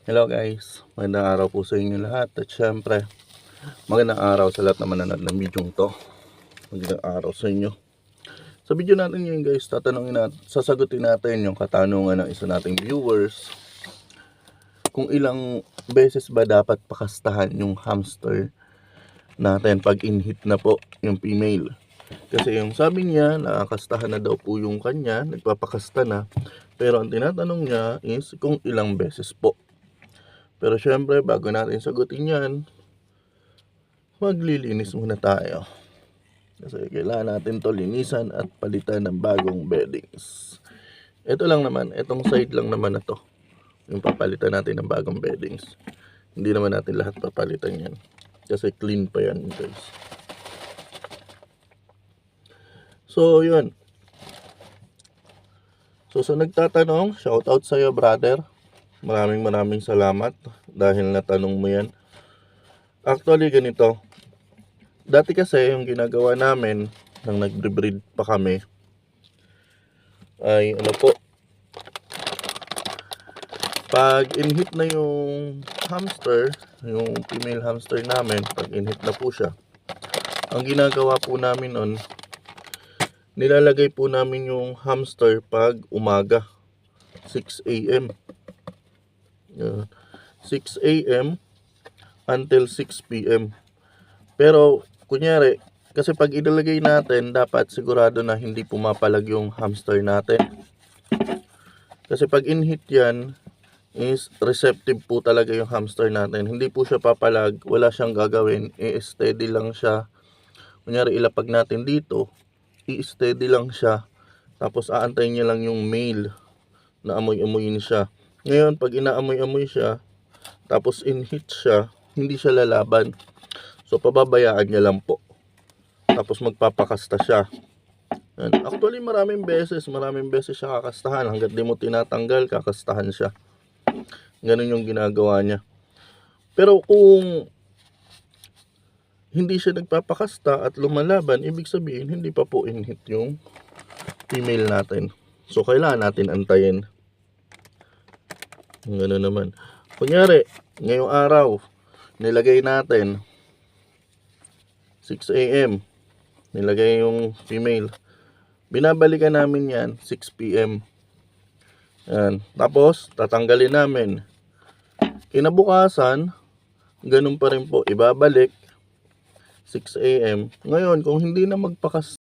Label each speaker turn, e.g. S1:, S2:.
S1: Hello guys, magandang araw po sa inyo lahat. At syempre, magandang araw sa lahat na manonood ng video to. Magandang araw sa inyo. Sa video natin ngayon guys, sasagutin natin yung katanungan ng isa nating viewers. Kung ilang beses ba dapat pakastahan yung hamster natin pag in-heat na po yung female. Kasi yung sabi niya, nakakastahan na daw po yung kanya, nagpapakasta na. Pero ang tinatanong niya is kung ilang beses po. Pero syempre, bago natin sagutin yan, maglilinis muna tayo. Kasi kailangan natin to linisan at palitan ng bagong beddings. Ito lang naman, itong side lang naman na to. Yung papalitan natin ng bagong beddings. Hindi naman natin lahat papalitan yan. Kasi clean pa yan guys. So yun. So sa nagtatanong, shoutout sa'yo brother. Maraming salamat dahil natanong mo yan. Actually ganito. Dati kasi yung ginagawa namin nang nagbre-breed pa kami ay pag in-heat na yung hamster, yung female hamster namin, pag in-heat na po siya, ang ginagawa po namin nun, nilalagay po namin yung hamster pag umaga, 6 AM. 6 AM until 6 PM. Pero kunyari, kasi pag ilalagay natin, dapat sigurado na hindi pumapalag yung hamster natin. Kasi pag in-heat yan, is receptive po talaga yung hamster natin. Hindi po siya papalag, wala siyang gagawin, i-steady lang siya. Kunyari, ilapag natin dito, i-steady lang siya. Tapos aantayin niya lang yung male na amoy-amoyin siya. Ngayon, pag inaamoy-amoy siya, tapos in-heat siya, hindi siya lalaban. So, pababayaan niya lang po. Tapos magpapakasta siya. Actually, maraming beses siya kakastahan. Hanggat di mo tinatanggal, kakastahan siya. Ganun yung ginagawa niya. Pero kung hindi siya nagpapakasta at lumalaban, ibig sabihin, hindi pa po in-hit yung female natin. So, kailangan natin antayin. Ganun naman. Kunyari, ngayong araw, nilagay natin 6 AM. Nilagay yung female. Binabalikan namin yan 6 PM. Yan. Tapos, tatanggalin namin. Kinabukasan, ganun pa rin po. Ibabalik 6 AM. Ngayon, kung hindi na magpakas